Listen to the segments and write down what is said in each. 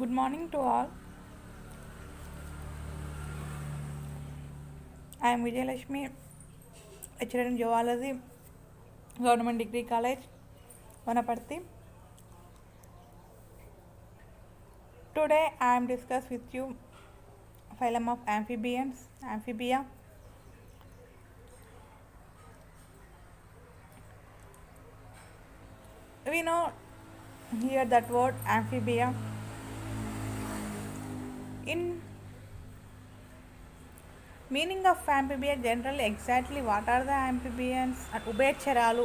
Good morning to all. I am Vijayalakshmi, lecturer in Zoology, Government Degree College, Vanaparthi. Today I am discuss with you phylum of amphibians, amphibia. We know here that word amphibia. In meaning of amphibia, generally exactly what are the amphibians and ఉభయచరాలు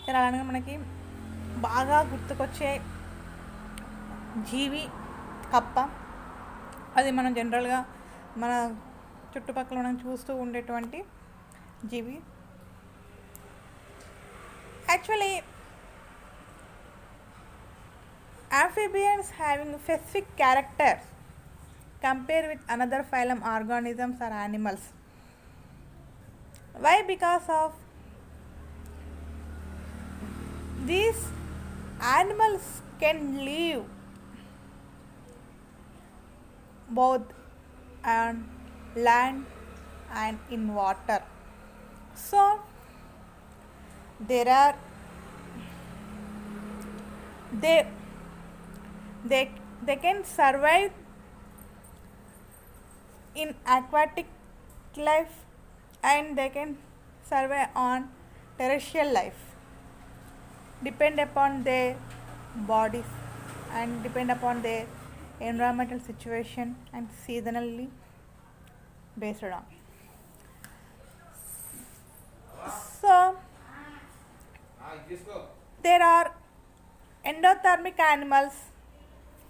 అనగా మనకి బాగా గుర్తుకొచ్చే జీవి కప్ప. అది మనం జనరల్గా మన చుట్టుపక్కల మనం చూస్తూ ఉండేటువంటి జీవి. Actually amphibians having specific characters compared with another phylum organisms or animals. Why? Because of these animals can live both on land and in water. So there are they can survive in aquatic life and they can survive on terrestrial life, depend upon their bodies and depend upon their environmental situation and seasonally based on. So there are endothermic animals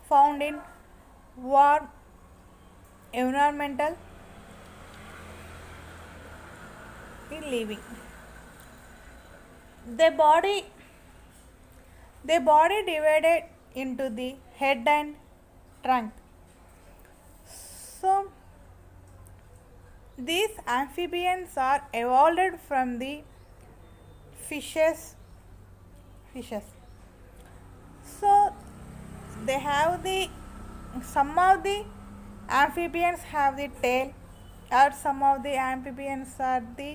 found in warm environmental in living. Their body divided into the head and trunk. So these amphibians are evolved from the fishes. So they have some of the amphibians have the tail, or some of the amphibians are the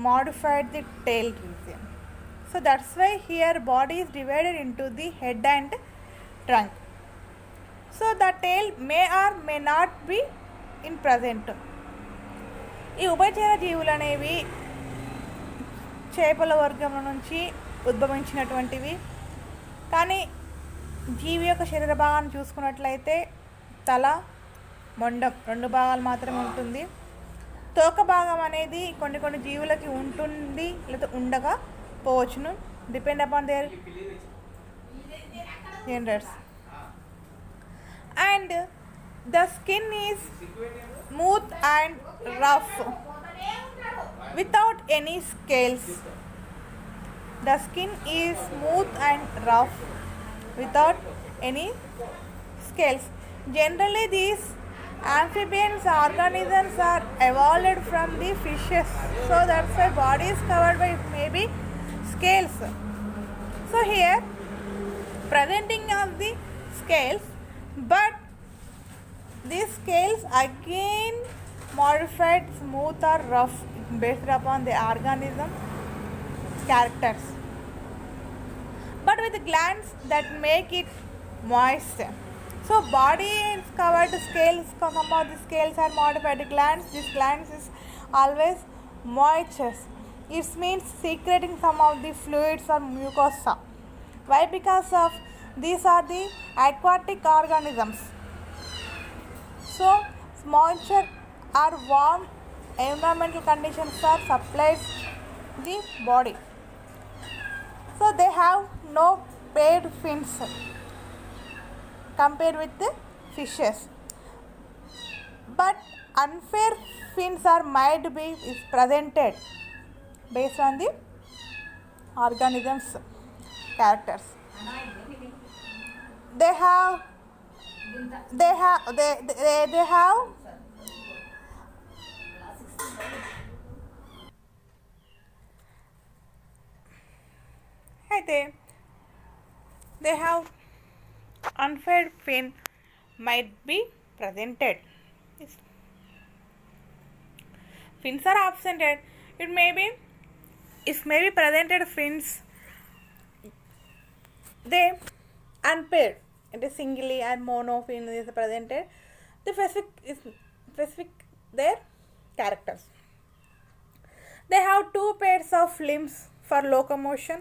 modified the tail region. So that's why here body is divided into the head and trunk. So the tail may or may not be in present. ఈ ఉభయచర జీవులు అనేవి చేపల వర్గం నుంచి ఉద్భవించినటువంటివి. కానీ జీవి యొక్క శరీర భాగాన్ని చూసుకున్నట్లయితే తల, మొండం 2 భాగాలు మాత్రమే ఉంటుంది. తోక భాగం అనేది కొన్ని జీవులకి ఉంటుంది లేదా ఉండకపోవచ్చును, depend upon their genders. And the skin is smooth and rough without any scales. The skin is smooth and rough without any scales. Generally these amphibians organisms are evolved from the fishes, so that's why body is covered by maybe scales. So here presenting of the scales, but these scales again modified smooth or rough based upon the organism characters, but with glands that make it moist. So body is covered, scales, some of the scales are modified glands. This glands is always moist. It means secreting some of the fluids or mucosa. Why? Because of these are the aquatic organisms. So moisture or warm environmental conditions are supplied the body. So they have no paired fins compared with the fishes, but unfair fins are might be is presented based on the organisms characters. They have అయితే they have unfed fin might be presented. If fins are absented, it may be if may be presented fins they unpaired. It is singly and mono fin is presented. The specific their characters. They have two pairs of limbs for locomotion.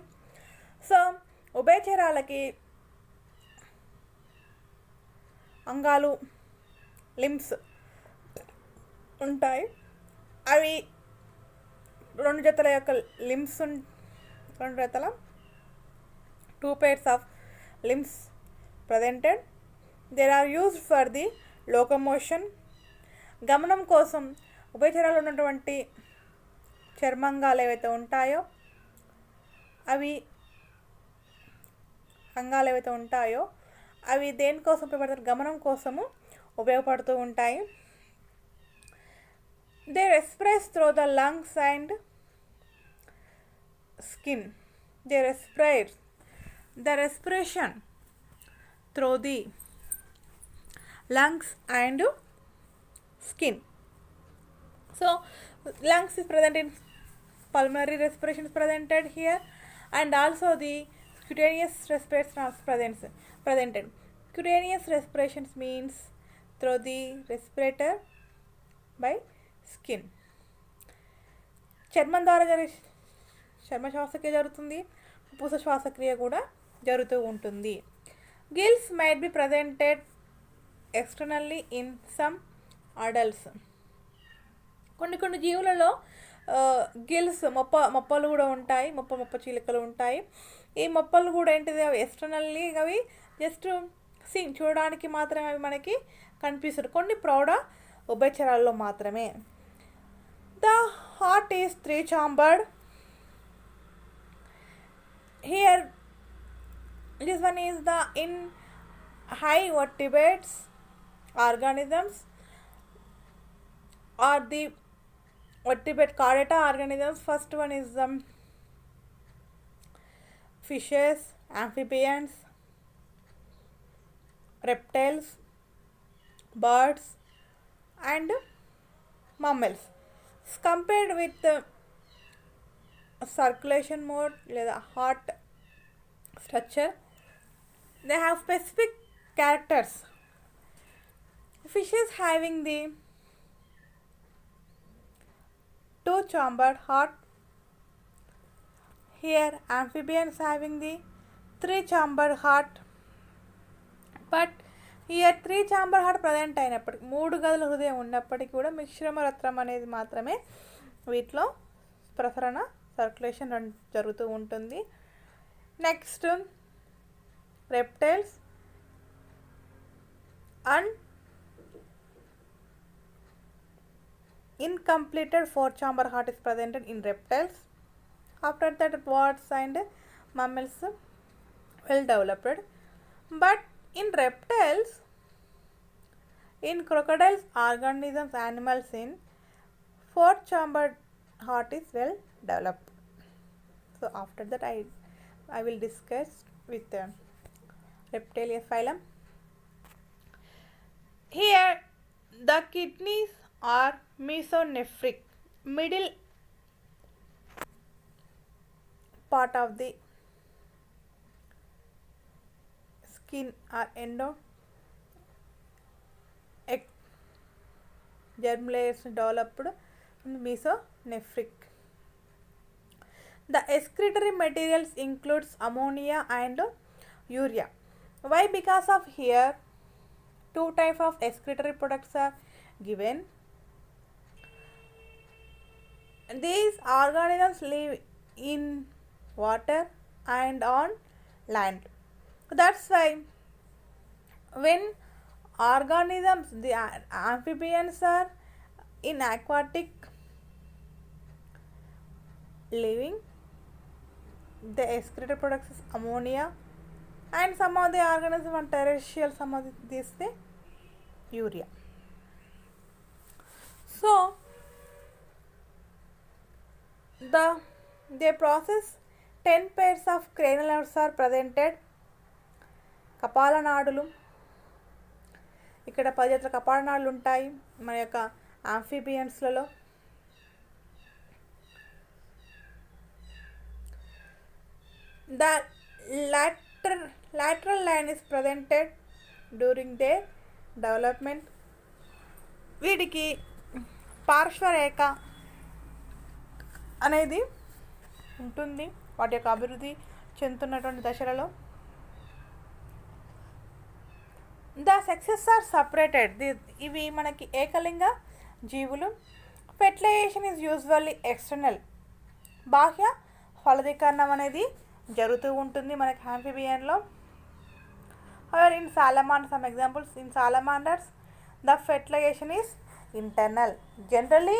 So ఉభయచరాలకి అంగాలు limbs ఉంటాయి. అవి రెండు జతల యొక్క limbs రెండు జతల two pairs of limbs presented. They are used for the locomotion. గమనం కోసం ఉభయచరాలు ఉన్నటువంటి చర్మాంగాలు ఏవైతే ఉంటాయో అవి దేనికోసం ఉపయోగపడతారు? గమనం కోసము ఉపయోగపడుతూ ఉంటాయి. They respirate through the lungs and skin. They respirate the respiration through the lungs and skin. So lungs is present in pulmonary respiration is presented here, and also the cutaneous respiration is presented. Cutaneous respirations means through the respirator by skin. చర్మం ద్వారా చర్మ శ్వాసక్రియ జరుగుతుంది, పూస శ్వాసక్రియ కూడా జరుగుతూ ఉంటుంది. Gills might be presented externally in some adults. కొన్ని జీవులలో గిల్స్ మొప్పలు కూడా ఉంటాయి, మొప్ప చీలికలు ఉంటాయి. ఈ మొప్పలు కూడా ఏంటిది? అవి ఎక్స్టర్నల్లీ అవి జస్ట్ చూడడానికి మాత్రమే అవి మనకి కనిపిస్తుంది. కొన్ని ప్రౌఢ ఉభయచరాల్లో మాత్రమే. The heart is 3-chambered. Here this one is the in high vertebrates organisms or the vertebrate chordata organisms. First one is fishes, amphibians, reptiles, birds and mammals. Compared with circulation mode లేదా heart structure, they have specific characters. Fishes having the 2-chambered heart. Here amphibians having the 3-chambered heart. But here 3-chambered heart present అయినప్పటికీ, 3 గదుల హృదయం ఉన్నప్పటికీ కూడా మిశ్రమ రత్నం అనేది మాత్రమే వీటిలో ప్రసరణ సర్క్యులేషన్ జరుగుతూ ఉంటుంది. Next reptiles and incompleted 4-chamber heart is presented in reptiles. After that birds and mammals well developed. But in reptiles, in crocodiles, organisms, animals, in 4-chambered heart is well developed. So after that I will discuss with reptilian phylum. Here the kidneys are mesonephric. Middle part of the skin are germ layers developed mesonephric. The excretory materials includes ammonia and urea. Why? Because of here 2 types of excretory products are given. These organisms live in water and on land. That's why when organisms, the amphibians are in aquatic living, the excretory products is ammonia, and some of the organisms on terrestrial, some of this the urea. So they process 10 pairs of cranial nerves are presented. కపాలనాడులు, ఇక్కడ 10 జతల కపాలనాడులు ఉంటాయి మన యొక్క ఆంఫిబియన్స్లలో. The lateral line is presented during their development. వీటికి పార్శ్వరేఖ అనేది ఉంటుంది వాటి యొక్క అభివృద్ధి చెందుతున్నటువంటి దశలలో. The sexes are separated. ఇవి మనకి ఏకలింగ జీవులు. Fertilization is usually external. బాహ్య ఫలదీకరణం అనేది జరుగుతూ ఉంటుంది మనకి ఆంఫిబియన్లో. Or in salamander, some examples in salamanders the fertilization is internal. Generally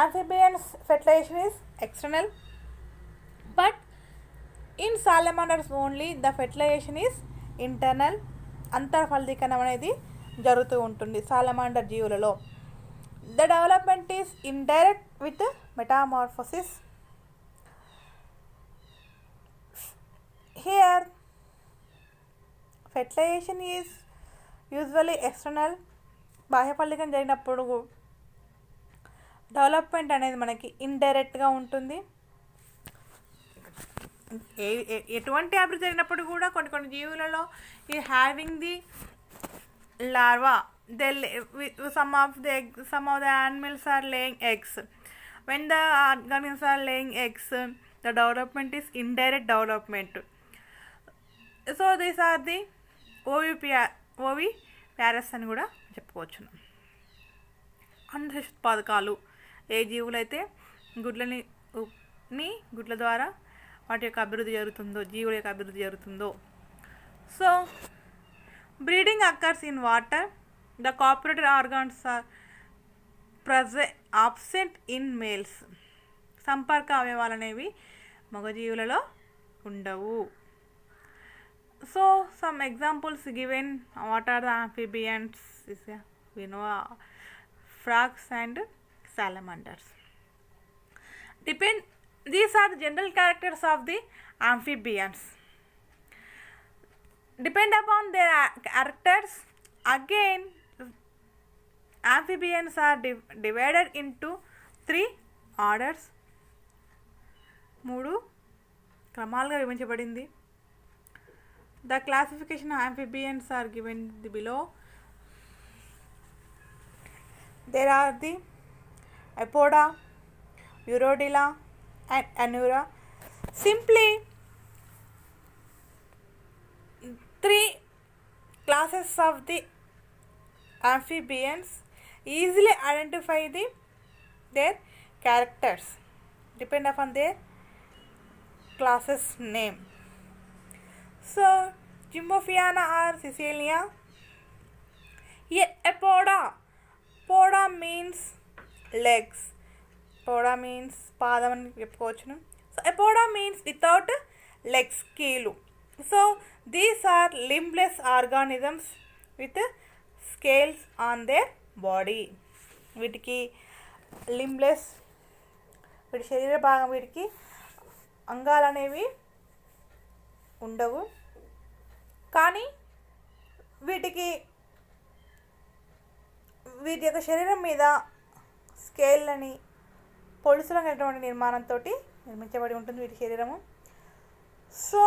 amphibians fertilization is external, but in salamanders only the fertilization is internal. అంతర్ఫలదీకరణం అనేది జరుగుతూ ఉంటుంది సాలమాండర్ జీవులలో. The development is indirect with metamorphosis. Here fertilization is usually external. బాహ్య ఫలదీకరణ జరిగినప్పుడు development అనేది మనకి ఇండైరెక్ట్గా ఉంటుంది. ఎటువంటి అభివృద్ధి జరిగినప్పుడు కూడా కొన్ని జీవులలో ఈ having the larva, some of the animals are laying eggs. When the organisms are laying eggs, the development is indirect development. So these are the ఓవిపారస్ అని కూడా చెప్పుకోవచ్చు. అండోత్పాదకాలు, ఏ జీవులైతే గుడ్ల ద్వారా వాటి యొక్క అభివృద్ధి జరుగుతుందో, జీవుల యొక్క అభివృద్ధి జరుగుతుందో. So breeding occurs in water. The copulatory organs are absent in males. సంపర్క అవయవాలు అనేవి మగజీవులలో ఉండవు. So some examples given. What are the amphibians? we know frogs and salamanders. These are the general characters of the amphibians. Depend upon their characters, again amphibians are divided into 3 orders. 3 క్రమాలుగా విభజించబడింది. The classification of amphibians are given below. There are the Apoda, Urodila and Anura. Simply 3 classes of the amphibians. Easily identify their characters. Depend upon their classes name. So Gymphophana or Sicilia. Apoda. Poda means legs. Poda means పాదం అని చెప్పుకోవచ్చును. So Apoda means without legs, కీలు. So these are limbless organisms with scales on their body. వీటికి limbless, వీటి శరీర భాగం, వీటికి అంగాలు అనేవి ఉండవు. కానీ వీటి యొక్క శరీరం మీద స్కేళ్ళని పొలుసులైనటువంటి నిర్మాణంతో నిర్మించబడి ఉంటుంది వీటి శరీరము. So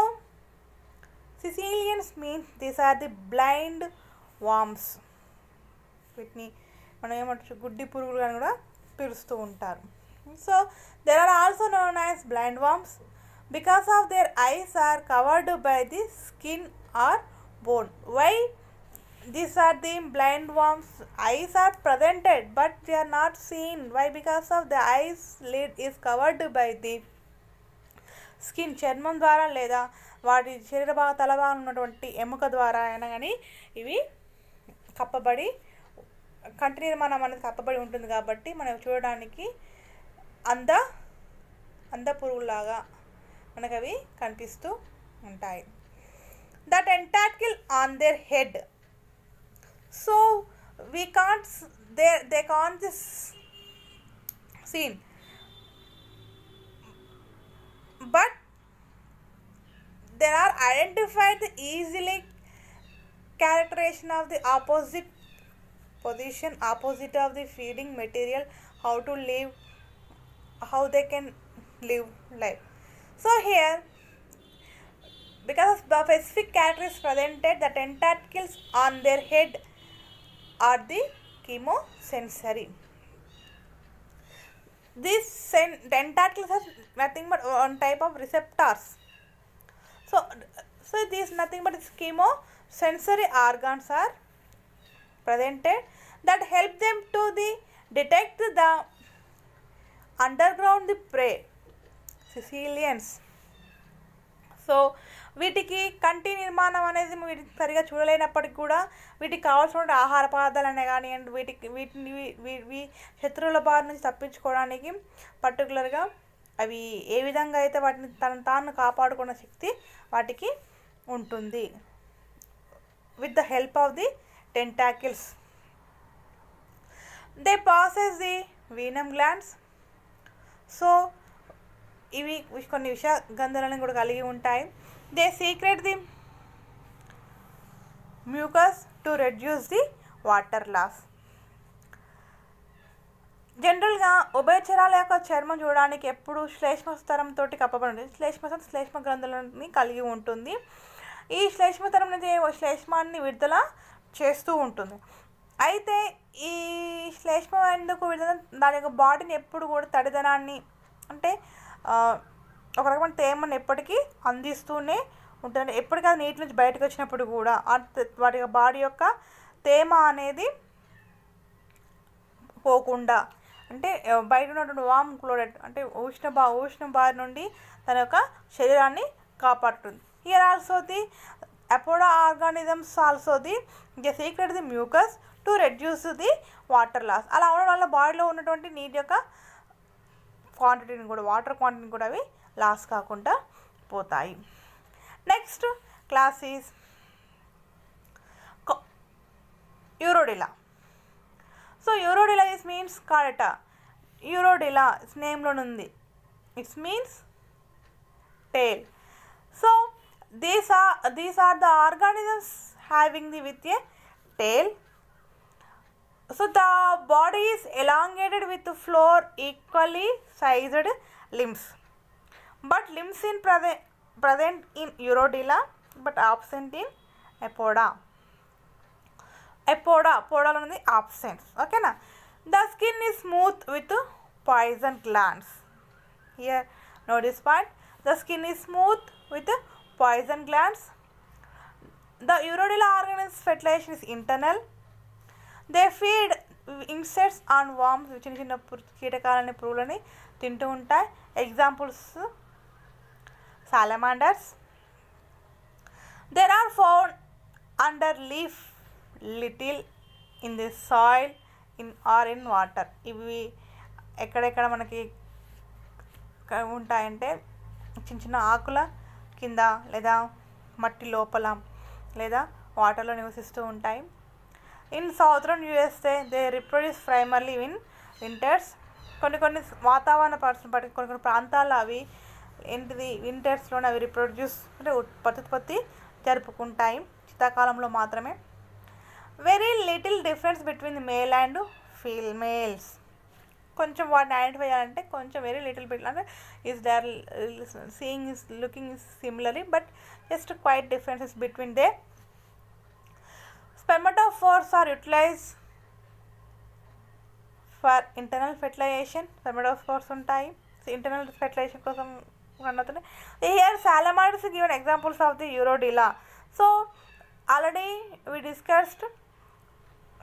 caecilians means these are the blind worms. వీటిని మనం ఏమంటారు, గుడ్డి పురుగులు అని కూడా పిలుస్తూ ఉంటారు. So there are also known as blind worms because of their eyes are covered by the skin or bone. Why these are the blind worms? Eyes are presented but they are not seen. Why? Because of the eyes lid is covered by the skin. చర్మం ద్వారా లేదా వాటి శరీర భాగ తల భాగం ఉన్నటువంటి ఎముక ద్వారా అయినా కానీ ఇవి కప్పబడి, కంటి నిర్మాణం అనేది కప్పబడి ఉంటుంది కాబట్టి మనం చూడడానికి అంద పురుగులాగా మనకు అవి కనిపిస్తూ ఉంటాయి. The tentacle on their head. So they can't seen, but they are identified easily characterization of the opposite position, opposite of the feeding material, how to live, how they can live life. So here, because the specific character is presented, the tentacles on their head are the chemosensory. These tentacles are nothing but one type of receptors. So these nothing but chemosensory organs are presented that help them to detect the underground the prey, Sicilians. So వీటికి కంటి నిర్మాణం అనేది వీటికి సరిగా చూడలేనప్పటికీ కూడా వీటికి కావాల్సిన ఆహార పదార్థాలనే కానివ్వండి, వీటిని శత్రువుల బారి నుంచి తప్పించుకోవడానికి పర్టికులర్గా అవి ఏ విధంగా అయితే వాటిని తాను కాపాడుకున్న శక్తి వాటికి ఉంటుంది with the help of the tentacles. They possess the venom glands. So ఇవి కొన్ని విష గంధులను కూడా కలిగి ఉంటాయి. They secrete the mucus to reduce the water loss. జనరల్గా ఉభయచరాల యొక్క చర్మం చూడడానికి ఎప్పుడు శ్లేష్మస్తరంతో కప్పబడి ఉంటుంది. శ్లేష్మ గ్రంథులని కలిగి ఉంటుంది. ఈ శ్లేష్మతరం నుంచి శ్లేష్మాన్ని విడుదల చేస్తూ ఉంటుంది. అయితే ఈ శ్లేష్మం ఎందుకు విడుదల, దాని యొక్క బాడీని ఎప్పుడు కూడా తడిదనాన్ని అంటే ఒక రకమైన తేమను ఎప్పటికీ అందిస్తూనే ఉంటుంది. ఎప్పటికీ అది నీటి నుంచి బయటకు వచ్చినప్పుడు కూడా వాటి బాడీ యొక్క తేమ అనేది పోకుండా, అంటే బయట ఉన్నటువంటి వామ్ క్లోరైడ్ అంటే ఉష్ణ బారి నుండి తన యొక్క శరీరాన్ని కాపాడుతుంది. Here also the Apoda organisms also the secrete the mucus to reduce the water loss. అలా అవడం వల్ల బాడీలో ఉన్నటువంటి నీటి యొక్క క్వాంటిటీని కూడా, వాటర్ క్వాంటిటీని కూడా అవి లాస్ కాకుండా పోతాయి. Next class is Urodela. So Urodela is means Caudata. Urodela నేమ్లోనుంది, it's means tail. So these are the organisms having the with a tail. So the body is elongated with 4 equally sized limbs, but limbs in present in Urodila but absent in Apoda. Apoda is absent. Okay na. The skin is smooth with poison glands. Here notice part, the skin is smooth with poison glands. The Urodila organism's fertilization is internal. They feed insects on worms, చిన్న చిన్న కీటకాలని పురుగులని తింటూ ఉంటాయి. Examples salamanders. There are found under leaf little in the soil or in water. ఇవి ఎక్కడెక్కడ మనకి ఉంటాయంటే చిన్న చిన్న ఆకుల కింద లేదా మట్టి లోపల లేదా వాటర్లో నివసిస్తూ ఉంటాయి. In southern USA they reproduce primarily in winters. కొన్ని వాతావరణ పరిస్థితులు కొన్ని ప్రాంతాల్లో అవి ఏంటిది వింటర్స్లోనే అవి రిప్రొడ్యూస్ అంటే ఉత్పత్తి జరుపుకుంటాయి, శీతాకాలంలో మాత్రమే. Very little difference between the male and females. కొంచెం వాటిని ఐడెంటిఫై చేయాలంటే కొంచెం వెరీ లిటిల్ బిట్ అంటే is their seeing is looking is similarly but just quite differences between they. Spermatophores are utilized for internal fertilization. Spermatophores ఉంటాయి internal fertilization కోసం కనుతున్నాయి. Here salamanders given examples of the Urodila. So already we discussed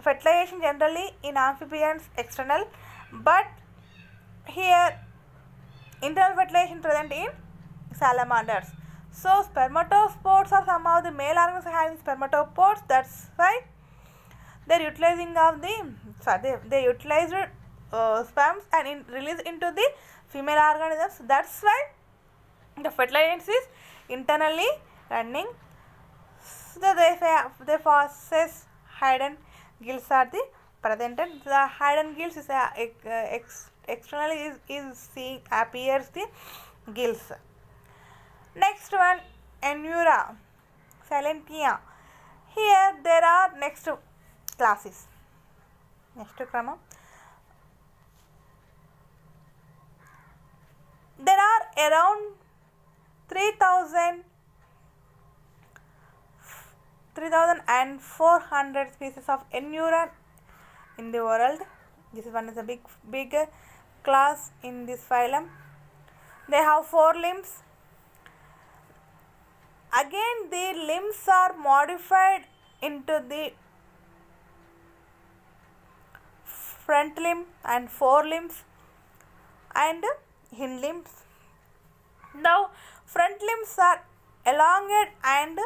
fertilization generally in amphibians external, but here internal fertilization present in salamanders. So spermatospores are some of the male organisms having spermatopods. That's why they're utilizing of the they utilized sperms and release into the female organisms. That's why the fertilization is internally running. So they possess hidden gills are the presented. The hidden gills is externally is seeing appears the gills. Next one, Anura Salentia. Here there are next classes. Next krama. There are around 3,400 species of Anura in the world. This one is a big class in this phylum. They have 4 limbs. Again, the limbs are modified into the front limb and 4 limbs and hind limbs. Now, front limbs are elongated and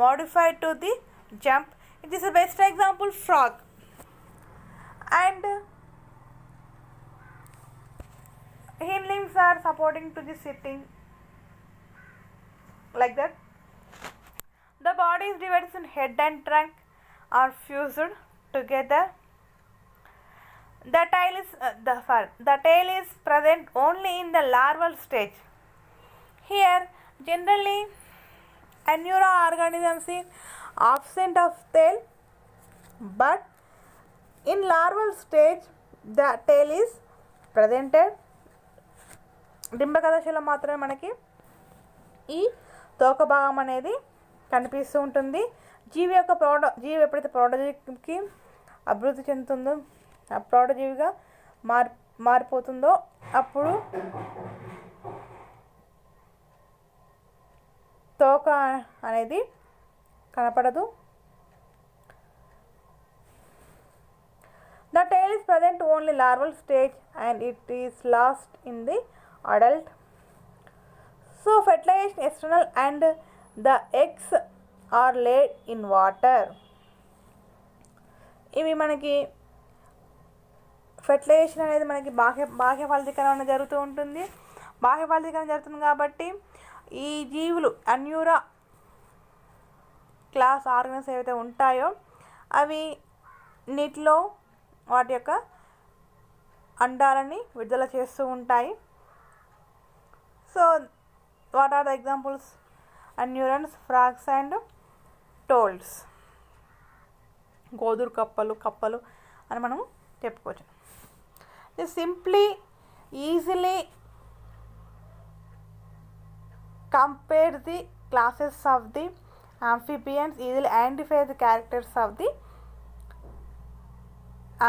modified to the jump. It is the best example, frog. And hind limbs are supporting to the sitting, like that. The body is divided in head and trunk are fused together. The tail is present only in the larval stage. Here, generally, Anura organisms is absent of tail, but in larval stage, the tail is presented. డింబకదశలో మాత్రమే మనకి ఈ తోక భాగం అనేది కనిపిస్తూ ఉంటుంది. జీవి ఎప్పుడైతే ప్రౌఢజీవికి అభివృద్ధి చెందుతుందో, ప్రౌఢజీవిగా మారిపోతుందో అప్పుడు తోక అనేది కనపడదు. The tail is present only larval stage and it is lost in the adult. So fertilization external and the eggs are laid in water. ఇవి మనకి ఫెర్టిలైజేషన్ అనేది మనకి బాహ్య ఫలదీకరణ జరుగుతూ ఉంటుంది. బాహ్య ఫలదీకరణ జరుగుతుంది కాబట్టి ఈ జీవులు అన్యూరా క్లాస్ ఆర్గన్స్ ఏవైతే ఉంటాయో అవి నీటిలో వాటి యొక్క అండాలని విడుదల చేస్తూ ఉంటాయి. So what are the examples? Anurans, frogs and toads. గోధురు కప్పలు అని మనం చెప్పుకోవచ్చు. This simply easily compare the classes of the amphibians, easily identify the characters of the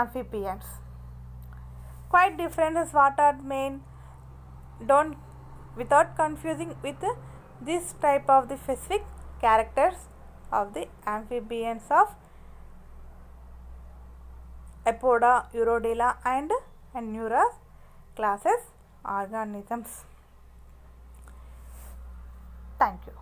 amphibians. Quite differences what are main, don't without confusing with this type of the specific characters of the amphibians of Apoda, Urodela and Anura classes organisms. Thank you.